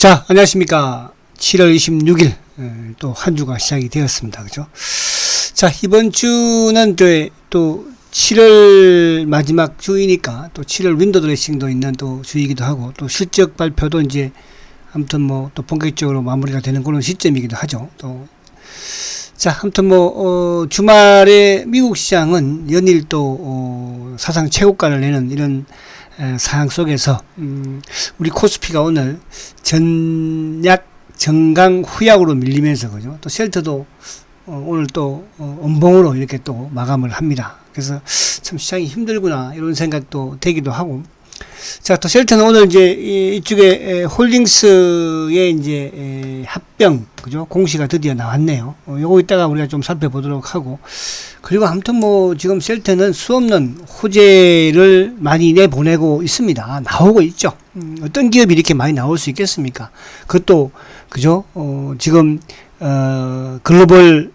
자, 안녕하십니까. 7월 26일, 또 한 주가 시작이 되었습니다. 그죠? 자, 이번 주는 또 7월 마지막 주이니까 또 7월 윈도 드레싱도 있는 또 주이기도 하고 또 실적 발표도 이제 아무튼 뭐 또 본격적으로 마무리가 되는 그런 시점이기도 하죠. 또. 자, 아무튼 주말에 미국 시장은 연일 또, 사상 최고가를 내는 이런 상황 속에서 우리 코스피가 오늘 전약 정강 후약으로 밀리면서 그죠. 또 셀트도 오늘 또 음봉으로 이렇게 또 마감을 합니다. 그래서 참 시장이 힘들구나 이런 생각도 되기도 하고. 자, 또 셀트는 오늘 이제 이쪽에 홀딩스의 이제 합병 그죠 공시가 드디어 나왔네요. 요거 이따가 우리가 좀 살펴보도록 하고, 그리고 아무튼 지금 셀트는 수없는 호재를 많이 내보내고 있습니다. 나오고 있죠. 어떤 기업이 이렇게 많이 나올 수 있겠습니까? 그것도 그죠 지금 글로벌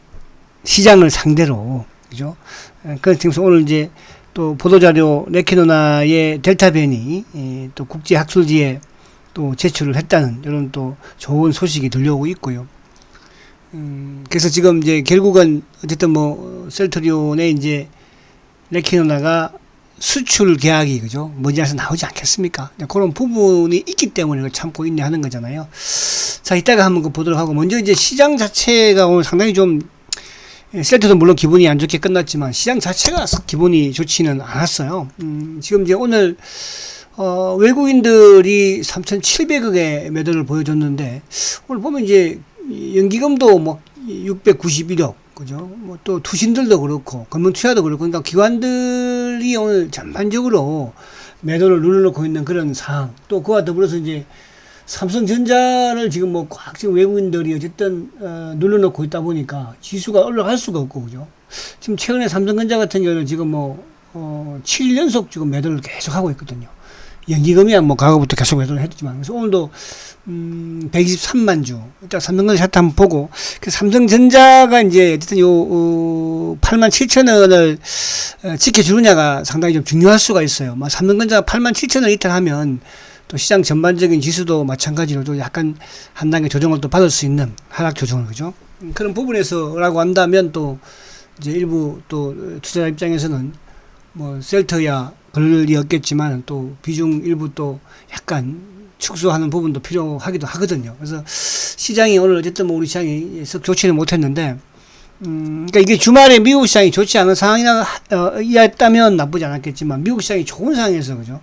시장을 상대로 그죠. 그래서 오늘 이제 또 보도자료 레키노나의 델타 변이 또 국제 학술지에 또 제출을 했다는 이런 또 좋은 소식이 들려오고 있고요. 그래서 지금 이제 결국은 어쨌든 셀트리온의 이제 레키노나가 수출 계약이 그죠 머지않아서 나오지 않겠습니까? 그런 부분이 있기 때문에 이걸 참고 있네 하는 거잖아요. 자, 이따가 한번 보도록 하고, 먼저 이제 시장 자체가 오늘 상당히 좀 셀트도 물론 기분이 안 좋게 끝났지만 시장 자체가 기분이 좋지는 않았어요. 지금 이제 오늘 외국인들이 3,700억의 매도를 보여줬는데, 오늘 보면 이제 연기금도 691억 그죠. 또 투신들도 그렇고 금융투자도 그렇고, 그러니까 기관들이 오늘 전반적으로 매도를 눌러놓고 있는 그런 상황. 또 그와 더불어서 이제 삼성전자를 지금 꽉 지금 외국인들이 어쨌든 눌러놓고 있다 보니까 지수가 올라갈 수가 없고 그죠. 지금 최근에 삼성전자 같은 경우는 지금 7일 연속 지금 매도를 계속 하고 있거든요. 연기금이야 과거부터 계속 매도를 했지만, 그래서 오늘도 123만 주. 일단 삼성전자 차트 한번 보고, 그 삼성전자가 이제 어쨌든 요 87,000원을 지켜주느냐가 상당히 좀 중요할 수가 있어요. 삼성전자가 87,000원 이탈하면 또 시장 전반적인 지수도 마찬가지로 또 약간 한 단계 조정을 또 받을 수 있는 하락 조정을 그죠. 그런 부분에서라고 한다면 또 이제 일부 또 투자자 입장에서는 셀트야 그럴 리 없겠지만 또 비중 일부 또 약간 축소하는 부분도 필요하기도 하거든요. 그래서 시장이 오늘 어쨌든 우리 시장이 썩 좋지는 못했는데, 그러니까 이게 주말에 미국 시장이 좋지 않은 상황이었다면 나쁘지 않았겠지만 미국 시장이 좋은 상황에서 그죠.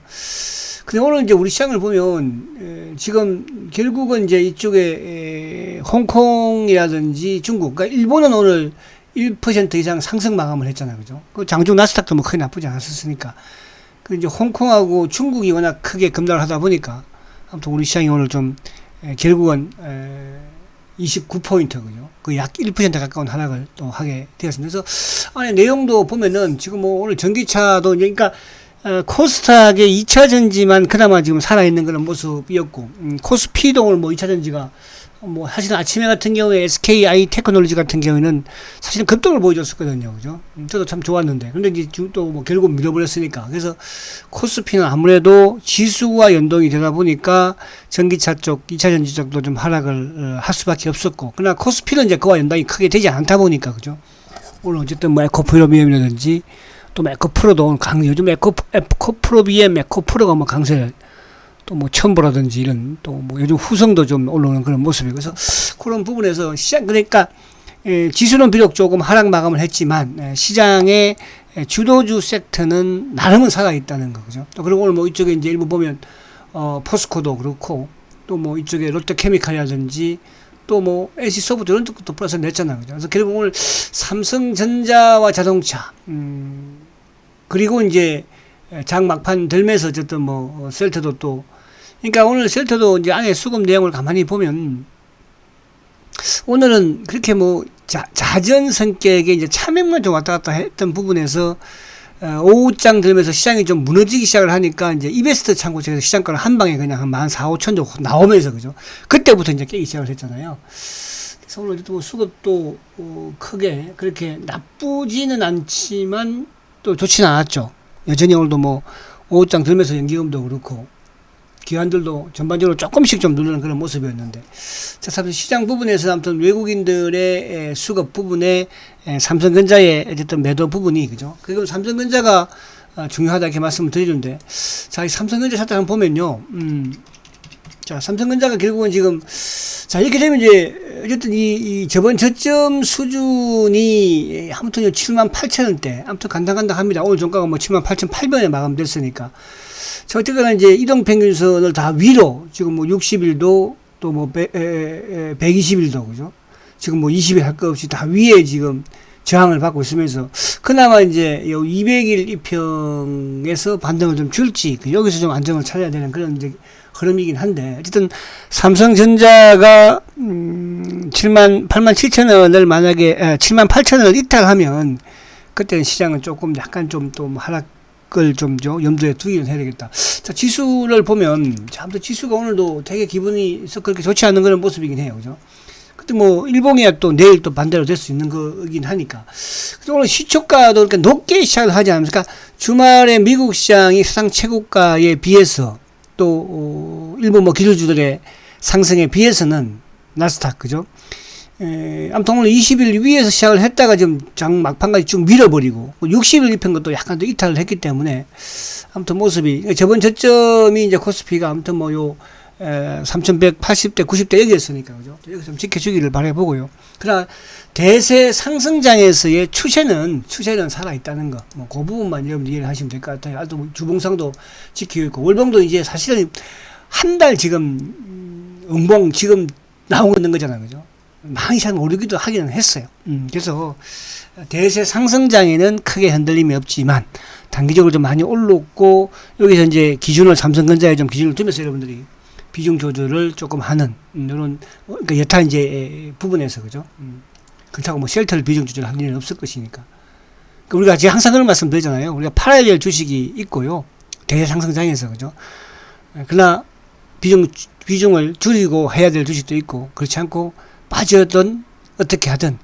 근데 오늘 이제 우리 시장을 보면 지금 결국은 이제 이쪽에 홍콩이라든지 중국, 그러니까 일본은 오늘 1% 이상 상승 마감을 했잖아요, 그죠? 그 장중 나스닥도 크게 나쁘지 않았었으니까. 그 이제 홍콩하고 중국이 워낙 크게 급락을 하다 보니까 아무튼 우리 시장이 오늘 좀 결국은 29포인트 그죠? 그 약 1% 가까운 하락을 또 하게 되었습니다. 그래서 안에 내용도 보면은 지금 오늘 전기차도 이제 그러니까 코스닥의 2차 전지만 그나마 지금 살아있는 그런 모습이었고, 코스피도 오늘 2차 전지가 사실 아침에 같은 경우에 SKI 테크놀로지 같은 경우에는 사실은 급등을 보여줬었거든요. 그죠? 저도 참 좋았는데. 근데 이제 또 결국 밀어버렸으니까. 그래서 코스피는 아무래도 지수와 연동이 되다 보니까 전기차 쪽, 2차 전지 쪽도 좀 하락을 할 수밖에 없었고. 그러나 코스피는 이제 그와 연동이 크게 되지 않다 보니까. 그죠? 오늘 어쨌든 에코프로비엠이라든지 또 에코프로도 요즘 에코프로비엠, 에코프로가 강세를 또 첨보라든지 이런 또 요즘 후성도 좀 올라오는 그런 모습이고, 그래서 그런 부분에서 시장, 그러니까 지수는 비록 조금 하락 마감을 했지만 시장의 주도주 섹터는 나름은 살아있다는 거죠. 또 그리고 오늘 이쪽에 이제 일부 보면 포스코도 그렇고 또 이쪽에 롯데케미칼이라든지 또 LG소프트 이런 쪽도 플러스 냈잖아요. 그죠? 그래서 결국 오늘 삼성전자와 자동차 그리고 이제 장 막판 들면서 어쨌든 셀트도 또, 그러니까 오늘 셀트도 이제 안에 수급 내용을 가만히 보면 오늘은 그렇게 자전 성격의 이제 차명만 좀 왔다 갔다 했던 부분에서 오후장 들면서 시장이 좀 무너지기 시작을 하니까 이제 이베스트 창고 쪽에서 시장가를 한 방에 그냥 한 14,500 정도 나오면서 그죠. 그때부터 이제 깨기 시작을 했잖아요. 그래서 오늘 또 수급도 크게 그렇게 나쁘지는 않지만 또 좋지는 않았죠. 여전히 오늘도 오후장 들면서 연기금도 그렇고 기관들도 전반적으로 조금씩 좀 누르는 그런 모습이었는데, 자, 사실 시장 부분에서 아무튼 외국인들의 수급 부분에 삼성전자의 어쨌든 매도 부분이, 그죠? 그리고 삼성전자가 중요하다 이렇게 말씀을 드리는데, 자, 이 삼성전자 차트 한번 보면요, 자, 삼성전자가 결국은 지금, 자, 이렇게 되면 이제, 어쨌든 이 저번 저점 수준이 아무튼 78,000원대, 아무튼 간당간당 합니다. 오늘 종가가 뭐 78,800원에 마감됐으니까. 자, 어쨌거나 이제 이동평균선을 다 위로, 지금 뭐 60일도, 또 뭐 120일도, 그죠? 지금 뭐 20일 할 거 없이 다 위에 지금 저항을 받고 있으면서, 그나마 이제 200일 이평에서 반등을 좀 줄지, 여기서 좀 안정을 찾아야 되는 그런 이제 흐름이긴 한데, 어쨌든 삼성전자가 87,000원을 만약에 78,000원을 이탈하면 그때는 시장은 조금 약간 좀 또 하락을 좀 염두에 두기는 해야 되겠다. 자, 지수를 보면 참 또 지수가 오늘도 되게 기분이 그렇게 좋지 않은 그런 모습이긴 해요, 그죠? 근데 뭐 일봉이야 또 내일 또 반대로 될 수 있는 거긴 하니까. 그래서 오늘 시초가도 그러니까 높게 시작을 하지 않습니까? 주말에 미국 시장이 사상 최고가에 비해서 또 일본 뭐 기술주들의 상승에 비해서는 나스닥, 그죠? 아무튼 오늘 20일 위에서 시작을 했다가 지금 장 막판까지 쭉 밀어버리고 60일 입힌 것도 약간 또 이탈을 했기 때문에 아무튼 모습이 저번 저점이 이제 코스피가 아무튼 뭐 요 3180대 90대 여기였으니까, 그죠? 여기서 좀 지켜주기를 바라보고요. 그러나 대세 상승장에서의 추세는 살아있다는 거, 뭐 그 부분만 여러분 이해를 하시면 될 것 같아요. 아, 또 주봉상도 지키고 있고, 월봉도 이제 사실은 한 달 지금 음봉 지금 나오고 있는 거잖아요, 그죠? 많이 잘 오르기도 하기는 했어요. 그래서 대세 상승장에는 크게 흔들림이 없지만 단기적으로 좀 많이 올랐고, 여기서 이제 기준을 삼성전자에 좀 기준을 두면서 여러분들이 비중 조절을 조금 하는 이런, 그러니까 여타 이제 부분에서, 그죠? 그렇다고 뭐 쉘터를 비중 조절할 일은 없을 것이니까. 그러니까 우리가 지금 항상 그런 말씀 드리잖아요. 우리가 팔아야 될 주식이 있고요, 대세 상승장에서, 그죠? 그러나 비중을 줄이고 해야 될 주식도 있고, 그렇지 않고 빠져든 어떻게 하든,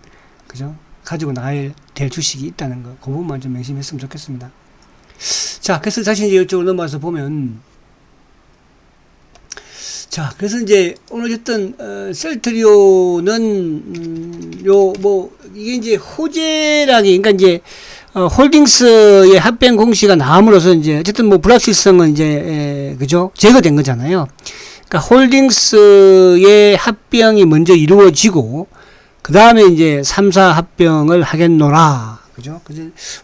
그죠? 가지고 나가야 될 주식이 있다는 거, 그 부분만 좀 명심했으면 좋겠습니다. 자, 그래서 다시 이제 이쪽으로 넘어와서 보면, 자, 그래서 이제 오늘 어쨌든 셀트리온은 이게 이제 호재라기, 그러니까 이제 홀딩스의 합병 공시가 나옴으로써 이제 어쨌든 뭐 불확실성은 이제 그죠? 제거된 거잖아요. 그러니까 홀딩스의 합병이 먼저 이루어지고 그 다음에 이제 3사 합병을 하겠노라, 그죠?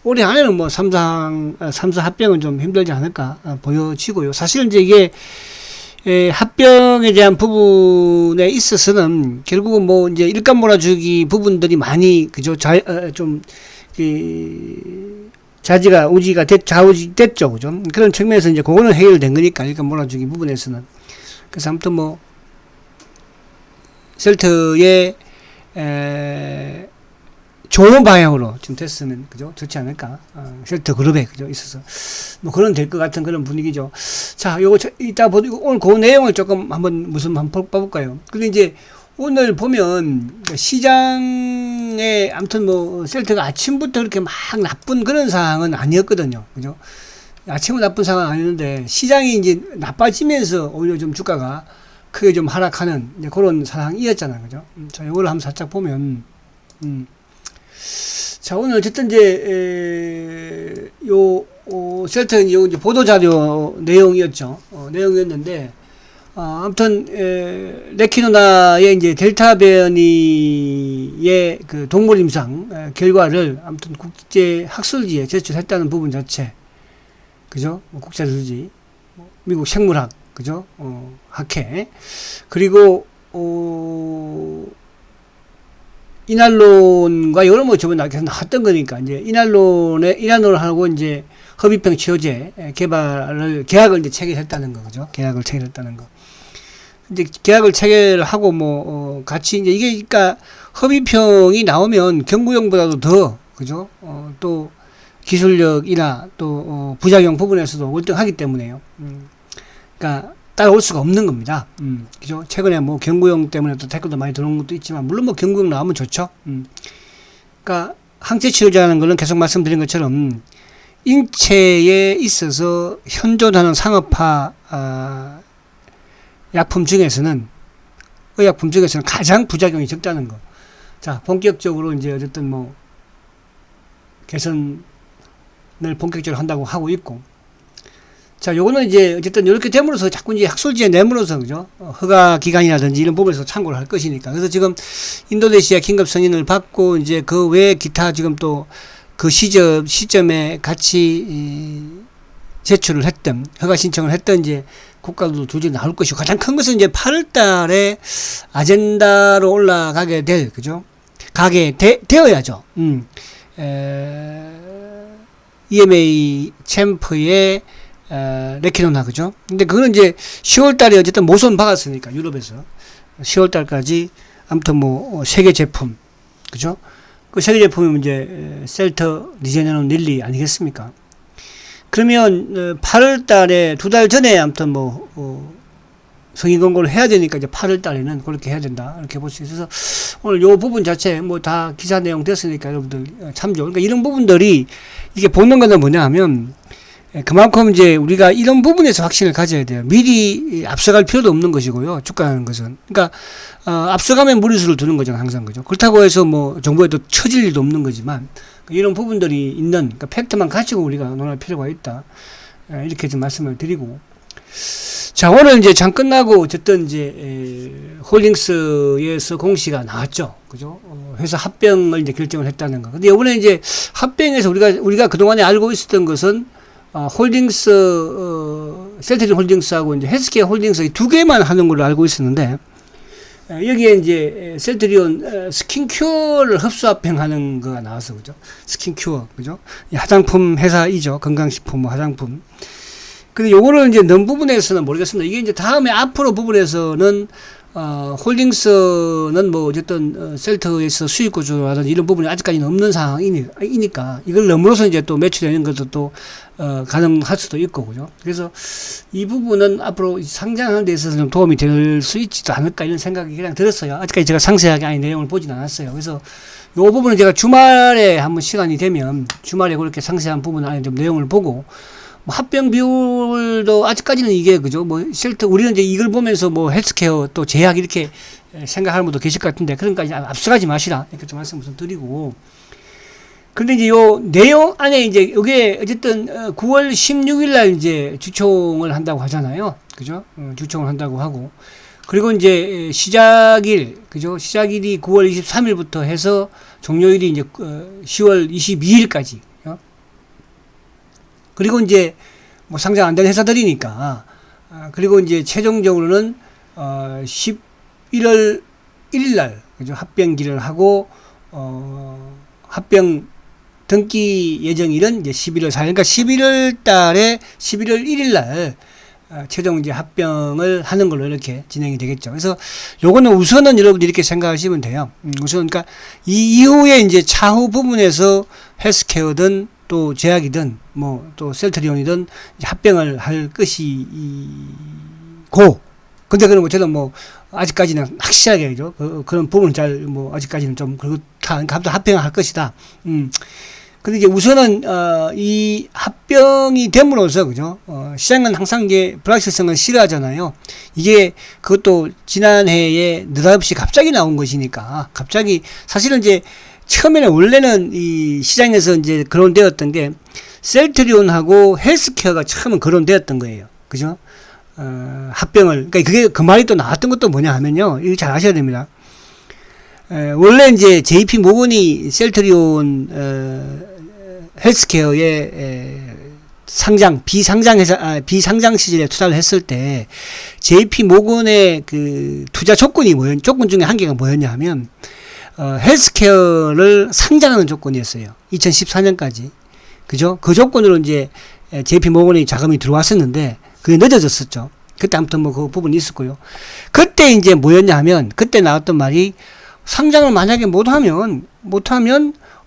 올해 안에는 뭐 3사 합병은 좀 힘들지 않을까 보여지고요. 사실은 이제 이게 합병에 대한 부분에 있어서는 결국은 뭐 이제 일감 몰아주기 부분들이 많이, 그죠? 좌우지가 됐죠, 그죠? 그런 측면에서 이제 그거는 해결된 거니까, 일감 몰아주기 부분에서는. 그래서 아무튼 뭐 셀트의 좋은 방향으로 좀 됐으면, 그죠? 좋지 않을까? 셀트 그룹에, 그죠? 있어서. 뭐, 그런 될 것 같은 그런 분위기죠. 자, 요거, 이따 오늘 그 내용을 조금 한번 봐볼까요? 근데 이제, 오늘 보면, 시장에, 아무튼 뭐, 셀트가 아침부터 그렇게 막 나쁜 그런 상황은 아니었거든요. 그죠? 아침은 나쁜 상황은 아니었는데, 시장이 이제 나빠지면서 오히려 좀 주가가 크게 좀 하락하는, 이제 그런 상황이었잖아요. 그죠? 자, 요걸 한번 살짝 보면, 자, 오늘 어쨌든 이제 셀트는 이제 보도자료 내용이었죠. 내용이었는데, 아무튼 레키노나의 이제 델타 변이의 그 동물 임상 결과를 아무튼 국제 학술지에 제출했다는 부분 자체, 그죠? 국제 학술지, 미국 생물학, 그죠? 학회, 그리고 이날론과 여러 뭐 저번에 계속 나왔던 거니까, 이제 이날론을 하고 이제 허비병 치료제 계약을 이제 체결했다는 거, 그죠? 계약을 체결했다는 거. 이제 계약을 체결하고 뭐 같이 이제 이게, 그러니까 허비병이 나오면 경구용보다도 더, 그죠? 또 기술력이나 또 부작용 부분에서도 월등하기 때문에요. 그러니까 따라올 수가 없는 겁니다. 그죠? 최근에 뭐 경구용 때문에 또 댓글도 많이 들어온 것도 있지만, 물론 뭐 경구용 나오면 좋죠. 그러니까 항체 치료제라는 거는 계속 말씀드린 것처럼 인체에 있어서 현존하는 상업화 약품 중에서는, 의약품 중에서는 가장 부작용이 적다는 거. 자, 본격적으로 이제 어쨌든 뭐, 개선을 본격적으로 한다고 하고 있고. 자, 요거는 이제 어쨌든 이렇게 됨으로써 자꾸 이제 학술지에 내므로써, 그죠? 허가 기간이라든지 이런 부분에서 참고를 할 것이니까. 그래서 지금 인도네시아 긴급 승인을 받고 이제 그 외에 기타 지금 또 그 시점에 같이 제출을 했던, 허가 신청을 했던 이제 국가들도 두지 나올 것이고, 가장 큰 것은 이제 8월 달에 아젠다로 올라가게 될, 그죠? 되어야죠. EMA 챔프의 레키노나, 그죠? 근데 그거는 이제 10월 달에 어쨌든 모선 박았으니까, 유럽에서. 10월 달까지, 아무튼 뭐, 세계 제품, 그죠? 그 세계 제품이면 이제, 셀터 리제네론 릴리 아니겠습니까? 그러면, 8월 달에, 2달 전에 아무튼 뭐, 승인 권고를 해야 되니까 이제 8월 달에는 그렇게 해야 된다. 이렇게 볼 수 있어서, 오늘 요 부분 자체 뭐 다 기사 내용 됐으니까 여러분들 참조. 그러니까 이런 부분들이, 이게 보는 거는 뭐냐 하면, 그만큼 이제 우리가 이런 부분에서 확신을 가져야 돼요. 미리 앞서갈 필요도 없는 것이고요. 주가라는 것은. 그러니까, 앞서가면 무리수를 두는 거잖아요. 항상. 그죠. 그렇다고 해서 뭐 정보에도 처질 일도 없는 거지만, 이런 부분들이 있는, 그러니까 팩트만 가지고 우리가 논할 필요가 있다. 이렇게 좀 말씀을 드리고. 자, 오늘 이제 장 끝나고 어쨌든 이제, 홀딩스에서 공시가 나왔죠. 그죠? 회사 합병을 이제 결정을 했다는 거. 근데 이번에 이제 합병에서 우리가 그동안에 알고 있었던 것은, 홀딩스, 셀트리온 홀딩스하고 이제 헬스케어 홀딩스 이 두 개만 하는 걸로 알고 있었는데, 여기에 이제 셀트리온 스킨큐어를 흡수합병하는 거가 나왔어, 그죠? 스킨큐어, 그죠? 화장품 회사이죠. 건강식품 뭐 화장품. 근데 요거를 이제 넣은 부분에서는 모르겠습니다. 이게 이제 다음에 앞으로 부분에서는 홀딩스는 뭐 어쨌든 셀트에서 수익 구조라든지 이런 부분이 아직까지는 없는 상황이니까 이걸 넘어서 이제 또 매출되는 것도 또 가능할 수도 있고, 그죠? 그래서 이 부분은 앞으로 상장하는 데 있어서 좀 도움이 될 수 있지도 않을까 이런 생각이 그냥 들었어요. 아직까지 제가 상세하게 아니 내용을 보진 않았어요. 그래서 요 부분은 제가 주말에 한번 시간이 되면 주말에 그렇게 상세한 부분 안에 좀 내용을 보고, 뭐 합병 비율도 아직까지는 이게, 그죠? 뭐 우리는 이제 이걸 보면서 뭐 헬스케어 또 제약 이렇게 생각하는 분도 계실 것 같은데, 그러니까 이제 앞서가지 마시라 이렇게 좀 말씀 좀 드리고. 근데 이제 요 내용 안에 이제 이게 어쨌든 9월 16일 날 이제 주총을 한다고 하잖아요. 그죠? 주총을 한다고 하고. 그리고 이제 시작일, 그죠? 시작일이 9월 23일부터 해서 종료일이 이제 10월 22일까지. 그리고 이제 뭐 상장 안 된 회사들이니까, 그리고 이제 최종적으로는 11월 1일 날, 그죠? 합병기를 하고 합병 등기 예정일은 이제 11월 4일, 그러니까 11월 달에 11월 1일 날 최종 이제 합병을 하는 걸로 이렇게 진행이 되겠죠. 그래서 요거는 우선은 여러분들이 이렇게 생각하시면 돼요. 우선 그러니까 이 이후에 이제 차후 부분에서 헬스케어든 또 제약이든 뭐 또 셀트리온이든 합병을 할 것이고, 근데 그런 것처럼 뭐 아직까지는 확실하게, 그죠? 그런 부분은 잘 뭐 아직까지는 좀 그렇다. 그러니까 합병을 할 것이다. 근데 이제 우선은 이 합병이 됨으로써, 그죠? 시장은 항상 이제 불확실성을 싫어하잖아요. 이게 그것도 지난해에 느닷없이 갑자기 나온 것이니까, 갑자기 사실은 이제 처음에는 원래는 이 시장에서 이제 거론되었던 게 셀트리온하고 헬스케어가 처음은 거론되었던 거예요. 그죠? 합병을, 그러니까 그게 그 말이 또 나왔던 것도 뭐냐 하면요. 이거 잘 아셔야 됩니다. 원래 이제 JP 모건이 셀트리온, 헬스케어의 비상장 시절에 투자를 했을 때 JP 모건의 그 투자 조건 중에 한 개가 뭐였냐 하면, 헬스케어를 상장하는 조건이었어요. 2014년까지. 그죠? 그 조건으로 이제 JP 모건이 자금이 들어왔었는데, 그게 늦어졌었죠. 그때 아무튼 뭐 그 부분이 있었고요. 그때 이제 뭐였냐 하면, 그때 나왔던 말이, 상장을 만약에 못하면,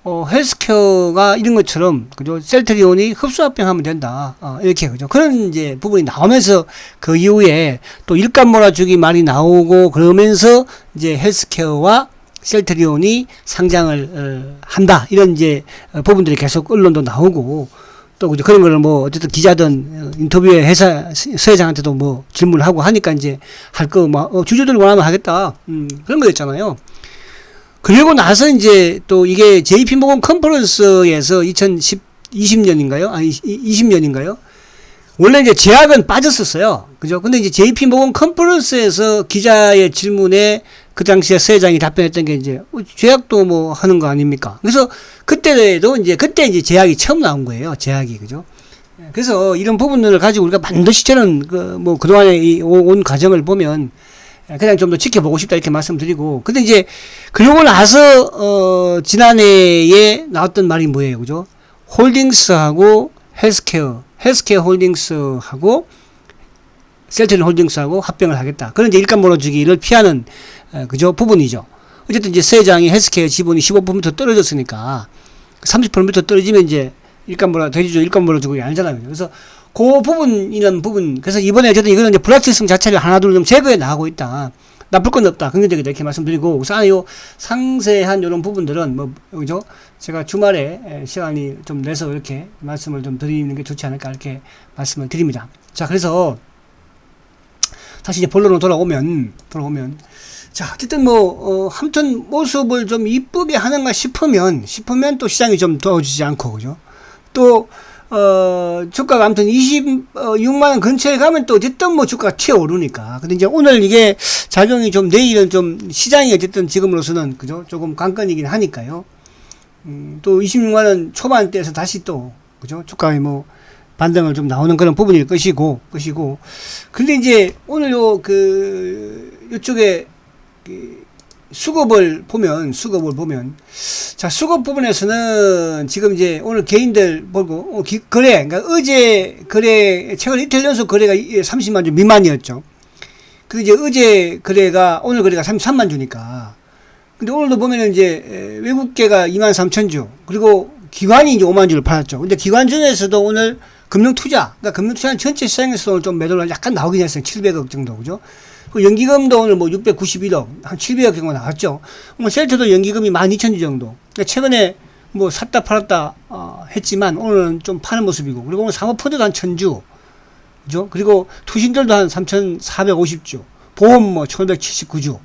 헬스케어가 이런 것처럼, 그죠? 셀트리온이 흡수합병하면 된다. 이렇게, 그죠? 그런 이제 부분이 나오면서 그 이후에 또 일감 몰아주기 말이 나오고, 그러면서 이제 헬스케어와 셀트리온이 상장을 한다. 이런 이제 부분들이 계속 언론도 나오고, 또 그런 거를 뭐 어쨌든 기자든 인터뷰에 회사 서회장한테도 뭐 질문을 하고 하니까 이제 할 거 뭐 주주들 원하면 하겠다. 그런 거였잖아요. 그리고 나서 이제 또 이게 JP 모건 컨퍼런스에서 2020년인가요? 아니 20년인가요? 원래 이제 제약은 빠졌었어요. 그죠? 근데 이제 JP 모건 컨퍼런스에서 기자의 질문에 그 당시에 서회장이 답변했던 게 이제 제약도 뭐 하는 거 아닙니까? 그래서 그때 이제 제약이 처음 나온 거예요. 제약이. 그죠? 그래서 이런 부분들을 가지고 우리가 반드시 저는 뭐 그동안에 온 과정을 보면 그냥 좀 더 지켜보고 싶다 이렇게 말씀드리고. 근데 이제 그러고 나서 지난해에 나왔던 말이 뭐예요? 그죠? 홀딩스하고 헬스케어 홀딩스하고 셀트리온 홀딩스하고 합병을 하겠다. 그런 이제 일감 몰아주기를 피하는 그죠? 부분이죠. 어쨌든 이제 서회장이 헬스케어 지분이 15% 떨어졌으니까 30% 떨어지면 이제 일감 몰아주기 아니잖아요. 그래서 그 부분 그래서 이번에 어쨌든 이거는 이제 불확실성 자체를 하나둘 좀 제거해 나가고 있다. 나쁠 건 없다. 긍정적이다. 이렇게 말씀드리고, 우선 요 상세한 이런 부분들은 뭐, 그죠? 제가 주말에 시간이 좀 내서 이렇게 말씀을 좀 드리는 게 좋지 않을까 이렇게 말씀을 드립니다. 자, 그래서 다시 이제 본론으로 돌아오면, 자, 어쨌든 뭐, 아무튼 모습을 좀 이쁘게 하는가 싶으면 또 시장이 좀 도와주지 않고, 그죠? 또, 주가가 아무튼 26만원 근처에 가면 또 어쨌든 뭐 주가가 튀어오르니까. 근데 이제 오늘 이게 작용이 좀 내일은 좀 시장이 어쨌든 지금으로서는, 그죠? 조금 관건이긴 하니까요. 또 26만원 초반대에서 다시 또, 그죠? 주가에 뭐 반등을 좀 나오는 그런 부분일 것이고. 근데 이제 오늘 요쪽에 수급을 보면 자, 수급 부분에서는 지금 이제 오늘 개인들 보고 그러니까 어제 거래 최근 이틀 연속 거래가 30만 주 미만이었죠. 그 이제 어제 거래가 오늘 거래가 33만 주니까. 근데 오늘도 보면은 이제 외국계가 23,000주 그리고 기관이 이제 5만 주를 팔았죠. 근데 기관 중에서도 오늘 그러니까 금융투자는 전체 시장에서 오늘 좀 매도가 약간 나오긴 했어요. 700억 정도, 그죠? 그 연기금도 오늘 뭐 691억, 한 700억 정도 나왔죠. 뭐 셀트도 연기금이 12,000주 정도. 그러니까 최근에 뭐 샀다 팔았다, 했지만 오늘은 좀 파는 모습이고, 그리고 오늘 사모펀드도 한 1000주. 그죠? 그리고 투신들도 한 3,450주. 보험 뭐 1,579주.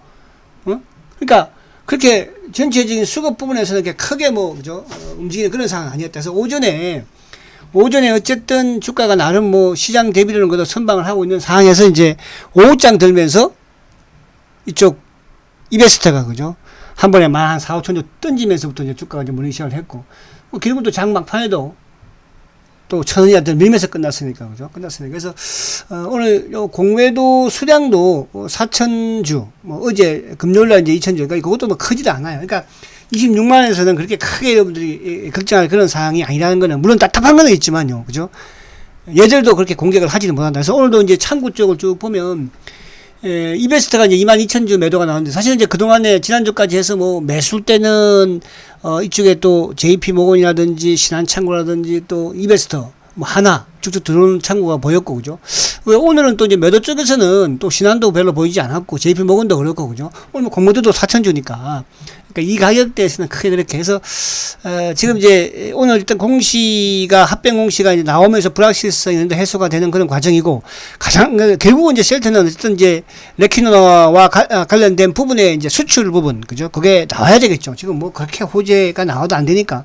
그러니까 그렇게 전체적인 수급 부분에서는 이렇게 크게 뭐, 그죠? 움직이는 그런 상황은 아니었다. 그래서 오전에 어쨌든 주가가 나름 뭐 시장 대비라는 것도 선방을 하고 있는 상황에서 이제 오후장 들면서 이쪽 이베스터가, 그죠? 한 번에 한 4, 5천 주 던지면서부터 이제 주가가 이제 몰리기 시작을 했고, 뭐 결국 또 장막판에도 또 1,000원이라도 밀면서 끝났으니까, 그죠? 그래서, 오늘 요 공매도 수량도 4,000주, 뭐 어제 금요일날 이제 2,000주, 그러니까 그것도 뭐 크지도 않아요. 그러니까 26만원에서는 그렇게 크게 여러분들이 걱정할 그런 상황이 아니라는 거는, 물론 답답한 건 있지만요. 그죠? 예절도 그렇게 공격을 하지는 못한다. 그래서 오늘도 이제 창구 쪽을 쭉 보면, 이베스트가 이제 22,000주 매도가 나오는데, 사실은 이제 그동안에 지난주까지 해서 뭐 매수 때는, 이쪽에 또 JP 모건이라든지 신한창구라든지 또 이베스터, 뭐 하나, 쭉쭉 들어오는 창구가 보였고, 그죠? 오늘은 또 이제 매도 쪽에서는 또 신한도 별로 보이지 않았고, JP 모건도 그렇고, 그죠? 오늘 뭐 공매도도 4,000주니까. 그러니까 이 가격대에서는 크게 그렇게 해서, 지금 이제 오늘 일단 합병 공시가 이제 나오면서 불확실성이 있는데 해소가 되는 그런 과정이고, 결국은 이제 셀트는 어쨌든 이제 레키노와 관련된 부분에 이제 수출 부분, 그죠? 그게 나와야 되겠죠. 지금 뭐 그렇게 호재가 나와도 안 되니까.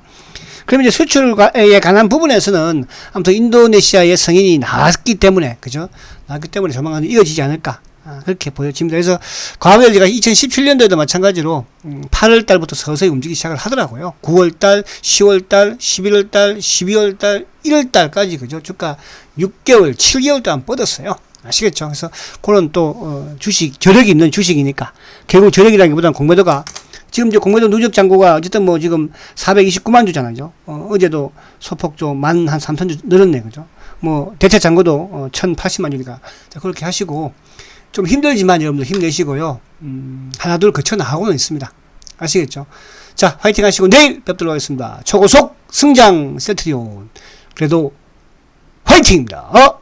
그러면 이제 수출에 관한 부분에서는 아무튼 인도네시아의 승인이 나왔기 때문에, 그죠? 나왔기 때문에 조만간 이어지지 않을까. 그렇게 보여집니다. 그래서 과거에 우리가 2017년도에도 마찬가지로 8월 달부터 서서히 움직이기 시작을 하더라고요. 9월 달, 10월 달, 11월 달, 12월 달, 1월 달까지, 그죠? 주가 6개월, 7개월 동안 뻗었어요. 아시겠죠? 그래서 그런 또 저력이 있는 주식이니까, 결국 저력이라기보다는 공매도가, 지금 이제 공매도 누적 잔고가 어쨌든 뭐 지금 429만 주잖아요. 어제도 소폭 좀 한 3,000주 늘었네, 그죠? 뭐 대체 잔고도 1,080만 주니까. 자, 그렇게 하시고, 좀 힘들지만 여러분들 힘내시고요. 하나둘 거쳐 나가고는 있습니다. 아시겠죠? 자, 화이팅 하시고 내일 뵙도록 하겠습니다. 초고속 승장 셀트리온. 그래도 화이팅입니다.